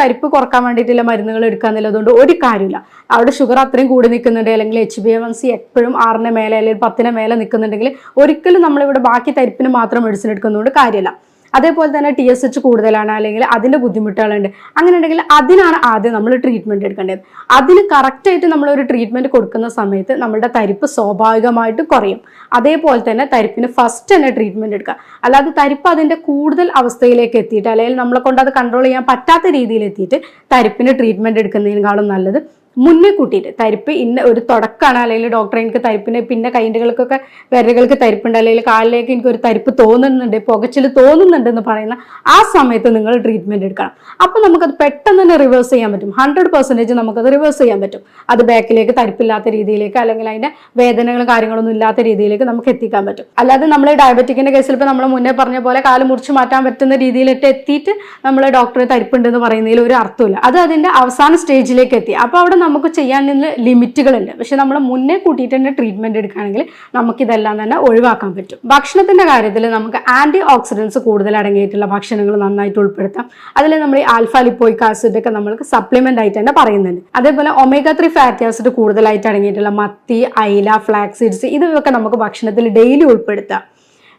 തരിപ്പ് കുറക്കാൻ വേണ്ടിയിട്ടുള്ള മരുന്നുകൾ എടുക്കുക എന്നുള്ളതുകൊണ്ട് ഒരു കാര്യമില്ല. അവിടെ ഷുഗർ അത്രയും കൂടി നിൽക്കുന്നുണ്ട്, അല്ലെങ്കിൽ HbA1c എപ്പോഴും 6ന് മേലെ അല്ലെങ്കിൽ 10ന് മേലെ നിൽക്കുന്നുണ്ടെങ്കിൽ ഒരിക്കലും നമ്മളിവിടെ ബാക്കി തരിപ്പിന് മാത്രം മെഡിസിൻ എടുക്കുന്നതുകൊണ്ട് കാര്യമില്ല. അതേപോലെ തന്നെ TSH കൂടുതലാണ്, അല്ലെങ്കിൽ അതിൻ്റെ ബുദ്ധിമുട്ടുകളുണ്ട്, അങ്ങനെ ഉണ്ടെങ്കിൽ അതിനാണ് ആദ്യം നമ്മൾ ട്രീറ്റ്മെൻറ്റ് എടുക്കേണ്ടത്. അതിന് കറക്റ്റായിട്ട് നമ്മളൊരു ട്രീറ്റ്മെൻറ്റ് കൊടുക്കുന്ന സമയത്ത് നമ്മുടെ തരിപ്പ് സ്വാഭാവികമായിട്ട് കുറയും. അതേപോലെ തന്നെ തരിപ്പിന് ഫസ്റ്റ് തന്നെ ട്രീറ്റ്മെൻറ്റ് എടുക്കുക. അല്ലാതെ തരിപ്പ് അതിൻ്റെ കൂടുതൽ അവസ്ഥയിലേക്ക് എത്തിയിട്ട് അല്ലെങ്കിൽ നമ്മളെ കൊണ്ട് അത് കൺട്രോൾ ചെയ്യാൻ പറ്റാത്ത രീതിയിൽ എത്തിയിട്ട് തരിപ്പിന് ട്രീറ്റ്മെൻറ്റ് എടുക്കുന്നതിനേക്കാളും നല്ലത് മുന്നേ കൂട്ടിയിട്ട് തരിപ്പ് ഇന്ന ഒരു തുടക്കമാണ്, അല്ലെങ്കിൽ ഡോക്ടറെ എനിക്ക് തരിപ്പിന് പിന്നെ കൈകൾക്കൊക്കെ വിരലുകൾക്ക് തരിപ്പുണ്ട്, അല്ലെങ്കിൽ കാലിലേക്ക് എനിക്ക് ഒരു തരിപ്പ് തോന്നുന്നുണ്ട്, പുകച്ചിൽ തോന്നുന്നുണ്ട് എന്ന് പറയുന്ന ആ സമയത്ത് നിങ്ങൾ ട്രീറ്റ്മെന്റ് എടുക്കണം. അപ്പോൾ നമുക്കത് പെട്ടെന്ന് തന്നെ റിവേഴ്സ് ചെയ്യാൻ പറ്റും. 100% നമുക്കത് റിവേഴ്സ് ചെയ്യാൻ പറ്റും. അത് ബാക്കിലേക്ക് തരിപ്പില്ലാത്ത രീതിയിലേക്ക്, അല്ലെങ്കിൽ അതിന്റെ വേദനകളും കാര്യങ്ങളൊന്നും ഇല്ലാത്ത രീതിയിലേക്ക് നമുക്ക് എത്തിക്കാൻ പറ്റും. അല്ലാതെ നമ്മൾ ഡയബറ്റിക്കിന്റെ കേസിൽ ഇപ്പോൾ നമ്മൾ മുന്നേ പറഞ്ഞ പോലെ കാല് മുറിച്ച് മാറ്റാൻ പറ്റുന്ന രീതിയിലിട്ട് എത്തിയിട്ട് നമ്മൾ ഡോക്ടറെ തരിപ്പുണ്ട് എന്ന് പറയുന്നതിൽ ഒരു അർത്ഥമില്ല. അത് അതിന്റെ അവസാന സ്റ്റേജിലേക്ക് എത്തി. അപ്പോൾ അവിടെ നമുക്ക് ചെയ്യാൻ ലിമിറ്റുകളുണ്ട്. പക്ഷെ നമ്മൾ മുന്നേ കൂട്ടിയിട്ട് തന്നെ ട്രീറ്റ്മെന്റ് എടുക്കുകയാണെങ്കിൽ നമുക്കിതെല്ലാം തന്നെ ഒഴിവാക്കാൻ പറ്റും. ഭക്ഷണത്തിന്റെ കാര്യത്തിൽ നമുക്ക് ആന്റി ഓക്സിഡൻസ് കൂടുതൽ അടങ്ങിയിട്ടുള്ള ഭക്ഷണങ്ങൾ നന്നായിട്ട് ഉൾപ്പെടുത്താം. അതിൽ നമ്മൾ ഈ ആൽഫ ലിപ്പോയിക് ആസിഡ് ഒക്കെ നമ്മൾക്ക് സപ്ലിമെന്റ് ആയിട്ട് തന്നെ പറയുന്നുണ്ട്. അതേപോലെ ഒമേഗ 3 ഫാറ്റി ആസിഡ് കൂടുതലായിട്ട് അടങ്ങിയിട്ടുള്ള മത്തി, അയില, ഫ്ലാക്സ് സീഡ്സ് ഇതൊക്കെ നമുക്ക് ഭക്ഷണത്തിൽ ഡെയിലി ഉൾപ്പെടുത്താം.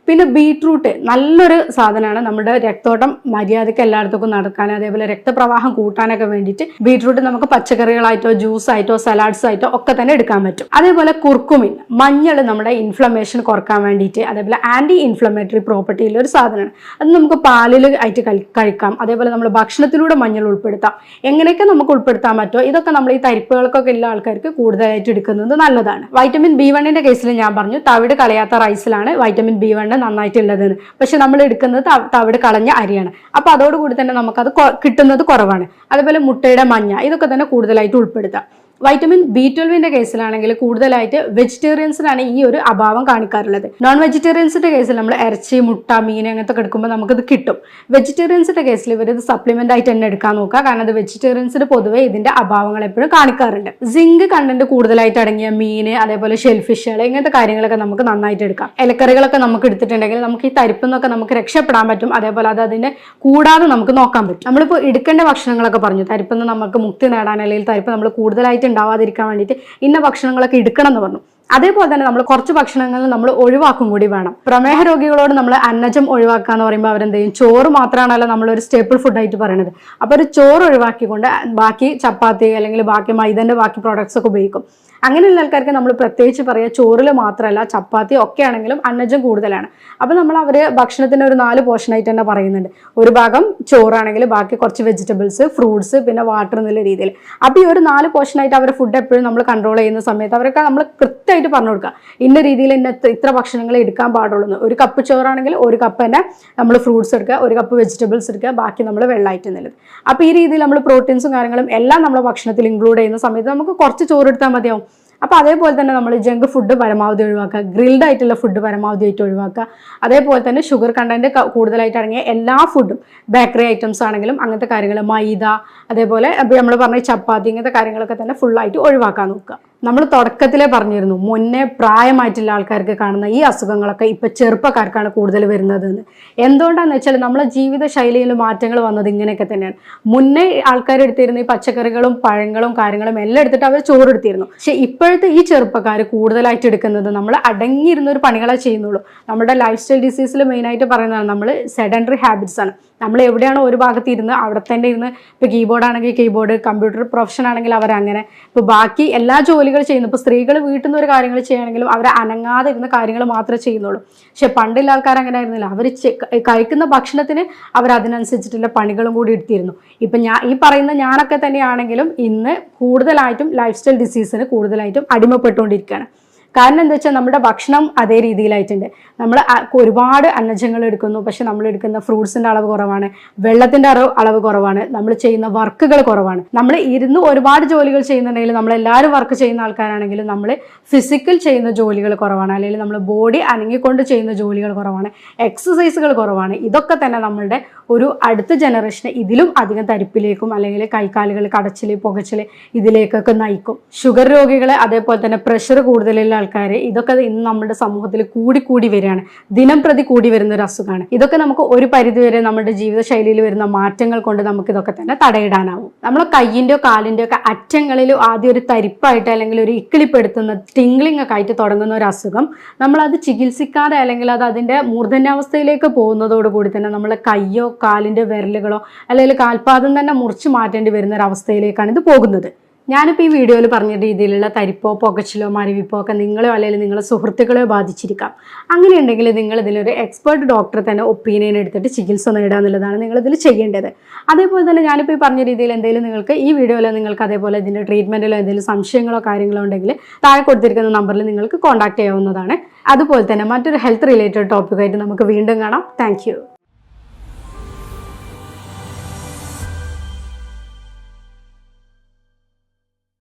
പിന്നെ ബീട്രൂട്ട് നല്ലൊരു സാധനമാണ്. നമ്മുടെ രക്തോട്ടം മര്യാദയ്ക്ക് എല്ലായിടത്തേക്കും നടക്കാൻ, അതേപോലെ രക്തപ്രവാഹം കൂട്ടാനൊക്കെ വേണ്ടിയിട്ട് ബീട്രൂട്ട് നമുക്ക് പച്ചക്കറികളായിട്ടോ ജ്യൂസ് ആയിട്ടോ സലാഡ്സ് ആയിട്ടോ ഒക്കെ തന്നെ എടുക്കാൻ പറ്റും. അതേപോലെ കുർക്കുമിൻ, മഞ്ഞൾ നമ്മുടെ ഇൻഫ്ലമേഷൻ കുറക്കാൻ വേണ്ടിയിട്ട്, അതേപോലെ ആന്റി ഇൻഫ്ലമേറ്ററി പ്രോപ്പർട്ടി ഉള്ള ഒരു സാധനമാണ്. അത് നമുക്ക് പാലിൽ ആയിട്ട് കഴിക്കാം. അതേപോലെ നമ്മൾ ഭക്ഷണത്തിലൂടെ മഞ്ഞൾ ഉൾപ്പെടുത്താം. എങ്ങനെയൊക്കെ നമുക്ക് ഉൾപ്പെടുത്താൻ പറ്റുമോ ഇതൊക്കെ നമ്മൾ ഈ തരിപ്പുകൾക്കൊക്കെ ഉള്ള ആൾക്കാർക്ക് കൂടുതലായിട്ട് എടുക്കുന്നത് നല്ലതാണ്. വൈറ്റമിൻ B1 കേസിൽ ഞാൻ പറഞ്ഞു തവിട് കളയാത്ത റൈസിലാണ് വൈറ്റമിൻ B1 നന്നായിട്ടുള്ളത്. പക്ഷെ നമ്മൾ എടുക്കുന്നത് തവിട് കളഞ്ഞ അരിയാണ്. അപ്പൊ അതോടുകൂടി തന്നെ നമുക്കത് കിട്ടുന്നത് കുറവാണ്. അതുപോലെ മുട്ടയുടെ മഞ്ഞ ഇതൊക്കെ തന്നെ കൂടുതലായിട്ട് ഉൾപ്പെടുത്താം. വൈറ്റമിൻ B12 കേസിലാണെങ്കിൽ കൂടുതലായിട്ട് വെജിറ്റേറിയൻസിനാണ് ഈ ഒരു അഭാവം കാണിക്കാറുള്ളത്. നോൺ വെജിറ്റേറിയൻസിന്റെ കേസിൽ നമ്മൾ ഇറച്ചി, മുട്ട, മീൻ അങ്ങനത്തെ എടുക്കുമ്പോൾ നമുക്കിത് കിട്ടും. വെജിറ്റേറിയൻസിന്റെ കേസിൽ ഇവരിത് സപ്ലിമെന്റ് ആയിട്ട് തന്നെ എടുക്കാൻ നോക്കുക. കാരണം അത് വെജിറ്റേറിയൻസിന് പൊതുവെ ഇതിന്റെ അഭാവങ്ങൾ എപ്പോഴും കാണിക്കാറുണ്ട്. സിങ്ക് കണ്ടന്റ് കൂടുതലായിട്ട് അടങ്ങിയ മീൻ, അതേപോലെ ഷെൽഫിഷുകൾ ഇങ്ങനത്തെ കാര്യങ്ങളൊക്കെ നമുക്ക് നന്നായിട്ട് എടുക്കാം. ഇലക്കറികളൊക്കെ നമുക്ക് എടുത്തിട്ടുണ്ടെങ്കിൽ നമുക്ക് ഈ തരിപ്പെന്നൊക്കെ നമുക്ക് രക്ഷപ്പെടാൻ പറ്റും. അതേപോലെ അത് അതിനെ കൂടാതെ നമുക്ക് നോക്കാൻ പറ്റും. നമ്മളിപ്പോൾ എടുക്കേണ്ട ഭക്ഷണങ്ങളൊക്കെ പറഞ്ഞു. തരിപ്പെന്ന് നമുക്ക് മുക്തി നേടാൻ, അല്ലെങ്കിൽ തരിപ്പ് നമ്മൾ കൂടുതലായിട്ട് ഉണ്ടാവാതിരിക്കാൻ വേണ്ടിയിട്ട് ഇന്ന ഭക്ഷണങ്ങളൊക്കെ എടുക്കണം എന്ന് പറഞ്ഞു. അതേപോലെ തന്നെ നമ്മൾ കുറച്ച് ഭക്ഷണങ്ങൾ നമ്മൾ ഒഴിവാക്കും കൂടി വേണം. പ്രമേഹ രോഗികളോട് നമ്മൾ അന്നജം ഒഴിവാക്കുക എന്ന് പറയുമ്പോൾ അവരെന്ത് ചെയ്യും? ചോറ് മാത്രമാണല്ലോ നമ്മളൊരു സ്റ്റേപ്പിൾ ഫുഡായിട്ട് പറയുന്നത്. അപ്പോൾ ഒരു ചോറ് ഒഴിവാക്കിക്കൊണ്ട് ബാക്കി ചപ്പാത്തി അല്ലെങ്കിൽ ബാക്കി മൈദന്റെ ബാക്കി പ്രോഡക്ട്സ് ഒക്കെ ഉപയോഗിക്കും. അങ്ങനെയുള്ള ആൾക്കാർക്ക് നമ്മൾ പ്രത്യേകിച്ച് പറയുക ചോറിൽ മാത്രമല്ല ചപ്പാത്തി ഒക്കെ ആണെങ്കിലും അന്നജം കൂടുതലാണ്. അപ്പോൾ നമ്മൾ അവർ ഭക്ഷണത്തിന് ഒരു 4 പോർഷനായിട്ട് തന്നെ പറയുന്നുണ്ട്. ഒരു ഭാഗം ചോറാണെങ്കിൽ ബാക്കി കുറച്ച് വെജിറ്റബിൾസ്, ഫ്രൂട്ട്സ്, പിന്നെ വാട്ടർ എന്നുള്ള രീതിയിൽ. അപ്പോൾ ഈ ഒരു 4 പോർഷനായിട്ട് അവരുടെ ഫുഡ് എപ്പോഴും നമ്മൾ കൺട്രോൾ ചെയ്യുന്ന സമയത്ത് അവർക്ക് നമ്മൾ കൃത്യമായിട്ട് പറഞ്ഞു കൊടുക്കുക ഇന്ന രീതിയിൽ ഇത്ര ഭക്ഷണങ്ങൾ എടുക്കാൻ പാടുള്ളൂ. ഒരു കപ്പ് ചോറാണെങ്കിൽ ഒരു കപ്പ് തന്നെ നമ്മൾ ഫ്രൂട്ട്സ് എടുക്കുക, ഒരു കപ്പ് വെജിറ്റബിൾസ് എടുക്കുക, ബാക്കി നമ്മൾ വെള്ളമായിട്ട് എന്നുള്ളത്. അപ്പോൾ ഈ രീതിയിൽ നമ്മൾ പ്രോട്ടീൻസും കാര്യങ്ങളും എല്ലാം നമ്മുടെ ഭക്ഷണത്തിൽ ഇൻക്ലൂഡ് ചെയ്യുന്ന സമയത്ത് നമുക്ക് കുറച്ച് ചോറ് എടുത്താൽ മതിയാവും. അപ്പോൾ അതേപോലെ തന്നെ നമ്മൾ ജങ്ക് ഫുഡ് പരമാവധി ഒഴിവാക്കുക, ഗ്രിൽഡ് ആയിട്ടുള്ള ഫുഡ് പരമാവധി ആയിട്ട് ഒഴിവാക്കുക. അതേപോലെ തന്നെ ഷുഗർ കണ്ടന്റ് കൂടുതലായിട്ട് അടങ്ങിയ എല്ലാ ഫുഡും, ബേക്കറി ഐറ്റംസ് ആണെങ്കിലും അങ്ങനത്തെ കാര്യങ്ങൾ, മൈദ, അതേപോലെ നമ്മൾ പറഞ്ഞ ചപ്പാത്തി ഇങ്ങനത്തെ കാര്യങ്ങളൊക്കെ തന്നെ ഫുള്ളായിട്ട് ഒഴിവാക്കാൻ നോക്കുക. നമ്മൾ തുടക്കത്തിലേ പറഞ്ഞിരുന്നു മുന്നേ പ്രായമായിട്ടുള്ള ആൾക്കാർക്ക് കാണുന്ന ഈ അസുഖങ്ങളൊക്കെ ഇപ്പം ചെറുപ്പക്കാർക്കാണ് കൂടുതൽ വരുന്നതെന്ന്. എന്തുകൊണ്ടാണെന്ന് വെച്ചാൽ നമ്മളെ ജീവിത ശൈലിയിൽ മാറ്റങ്ങൾ വന്നത് ഇങ്ങനെയൊക്കെ തന്നെയാണ്. മുന്നേ ആൾക്കാർ എടുത്തിരുന്ന ഈ പച്ചക്കറികളും പഴങ്ങളും കാര്യങ്ങളും എല്ലാം എടുത്തിട്ട് അവർ ചോറെടുത്തിരുന്നു. പക്ഷെ ഇപ്പോഴത്തെ ഈ ചെറുപ്പക്കാർ കൂടുതലായിട്ട് എടുക്കുന്നത് നമ്മൾ അടങ്ങിയിരുന്ന ഒരു പണികളെ ചെയ്യുന്നുള്ളൂ. നമ്മുടെ ലൈഫ് സ്റ്റൈൽ ഡിസീസിൽ മെയിനായിട്ട് പറയുന്നതാണ് നമ്മൾ സെഡൻഡറി ഹാബിറ്റ്സ് ആണ്. നമ്മൾ എവിടെയാണോ ഒരു ഭാഗത്ത് ഇരുന്ന് അവിടെ തന്നെ ഇരുന്ന്, ഇപ്പോൾ കീബോർഡ് ആണെങ്കിൽ കീബോർഡ്, കമ്പ്യൂട്ടർ പ്രൊഫഷൻ ആണെങ്കിൽ അവരങ്ങനെ, ഇപ്പോൾ ബാക്കി എല്ലാ ജോലികൾ ചെയ്യുന്നു. ഇപ്പോൾ സ്ത്രീകൾ വീട്ടിൽ നിന്ന് ഒരു കാര്യങ്ങൾ ചെയ്യുകയാണെങ്കിലും അവർ അനങ്ങാതെ ഇരുന്ന കാര്യങ്ങൾ മാത്രമേ ചെയ്യുന്നുള്ളൂ. പക്ഷെ പണ്ടുള്ള ആൾക്കാർ അങ്ങനെ ആയിരുന്നില്ല. അവർ കഴിക്കുന്ന ഭക്ഷണത്തിന് അവർ അതിനനുസരിച്ചിട്ടുള്ള പണികളും കൂടി എടുത്തിരുന്നു. ഇപ്പം ഈ പറയുന്ന ഞാനൊക്കെ തന്നെയാണെങ്കിലും ഇന്ന് കൂടുതലായിട്ടും ലൈഫ് സ്റ്റൈൽ ഡിസീസിന് കൂടുതലായിട്ടും അടിമപ്പെട്ടുകൊണ്ടിരിക്കുകയാണ്. കാരണം എന്താ വെച്ചാൽ നമ്മുടെ ഭക്ഷണം അതേ രീതിയിലായിട്ടുണ്ട്. നമ്മൾ ഒരുപാട് അന്നജങ്ങൾ എടുക്കുന്നു, പക്ഷെ നമ്മൾ എടുക്കുന്ന ഫ്രൂട്ട്സിൻ്റെ അളവ് കുറവാണ്, വെള്ളത്തിൻ്റെ അളവ് കുറവാണ്, നമ്മൾ ചെയ്യുന്ന വർക്കുകൾ കുറവാണ്. നമ്മൾ ഇരുന്ന് ഒരുപാട് ജോലികൾ ചെയ്യുന്നുണ്ടെങ്കിൽ, നമ്മളെല്ലാവരും വർക്ക് ചെയ്യുന്ന ആൾക്കാരാണെങ്കിലും നമ്മൾ ഫിസിക്കൽ ചെയ്യുന്ന ജോലികൾ കുറവാണ്, അല്ലെങ്കിൽ നമ്മൾ ബോഡി അനങ്ങിക്കൊണ്ട് ചെയ്യുന്ന ജോലികൾ കുറവാണ്, എക്സസൈസുകൾ കുറവാണ്. ഇതൊക്കെ തന്നെ നമ്മളുടെ ഒരു അടുത്ത ജനറേഷനെ ഇതിലും അധികം തരിപ്പിലേക്കും അല്ലെങ്കിൽ കൈക്കാലുകൾ കടച്ചിൽ, പുകച്ചിൽ ഇതിലേക്കൊക്കെ നയിക്കും. ഷുഗർ രോഗികൾ, അതേപോലെ തന്നെ പ്രഷർ കൂടുതലുള്ള ആൾക്കാർ, ഇതൊക്കെ ഇന്ന് നമ്മുടെ സമൂഹത്തിൽ കൂടി വരികയാണ്. ദിനം പ്രതി കൂടി വരുന്ന ഒരു അസുഖമാണ്. ഇതൊക്കെ നമുക്ക് ഒരു പരിധിവരെ നമ്മുടെ ജീവിതശൈലിയിൽ വരുന്ന മാറ്റങ്ങൾ കൊണ്ട് നമുക്ക് ഇതൊക്കെ തന്നെ തടയിടാനാവും. നമ്മളെ കയ്യിൻ്റെയോ കാലിൻ്റെയോ ഒക്കെ അറ്റങ്ങളിൽ ആദ്യം ഒരു തരിപ്പായിട്ട് അല്ലെങ്കിൽ ഒരു ഇക്കിളിപ്പെടുത്തുന്ന ടിംഗ്ലിംഗ് ഒക്കെ ആയിട്ട് തുടങ്ങുന്ന ഒരു അസുഖം നമ്മളത് ചികിത്സിക്കാതെ അല്ലെങ്കിൽ അത് അതിൻ്റെ മൂർധന്യാവസ്ഥയിലേക്ക് പോകുന്നതോടുകൂടി തന്നെ നമ്മളെ കയ്യോ കാലിൻ്റെ വിരലുകളോ അല്ലെങ്കിൽ കാൽപാദം തന്നെ മുറിച്ച് മാറ്റേണ്ടി വരുന്ന ഒരു അവസ്ഥയിലേക്കാണ് ഇത് പോകുന്നത്. ഞാനിപ്പോൾ ഈ വീഡിയോയിൽ പറഞ്ഞ രീതിയിലുള്ള തരിപ്പോ പുകച്ചിലോ മരവിപ്പോ ഒക്കെ നിങ്ങളോ അല്ലെങ്കിൽ നിങ്ങളുടെ സുഹൃത്തുക്കളെയോ ബാധിച്ചിരിക്കാം. അങ്ങനെയുണ്ടെങ്കിൽ നിങ്ങൾ ഇതിലൊരു എക്സ്പേർട്ട് ഡോക്ടറെ തന്നെ ഒപ്പീനിയൻ എടുത്തിട്ട് ചികിത്സ നേടുക എന്നുള്ളതാണ് നിങ്ങളിതിൽ ചെയ്യേണ്ടത്. അതേപോലെ തന്നെ ഞാനിപ്പോൾ ഈ പറഞ്ഞ രീതിയിൽ എന്തെങ്കിലും നിങ്ങൾക്ക് ഈ വീഡിയോയിൽ നിങ്ങൾക്ക് അതേപോലെ ഇതിൻ്റെ ട്രീറ്റ്മെൻറ്റിലോ എന്തെങ്കിലും സംശയങ്ങളോ കാര്യങ്ങളോ ഉണ്ടെങ്കിൽ താഴെ കൊടുത്തിരിക്കുന്ന നമ്പറിൽ നിങ്ങൾക്ക് കോൺടാക്ട് ചെയ്യാവുന്നതാണ്. അതുപോലെ തന്നെ മറ്റൊരു ഹെൽത്ത് റിലേറ്റഡ് ടോപ്പിക്കായിട്ട് നമുക്ക് വീണ്ടും കാണാം. താങ്ക്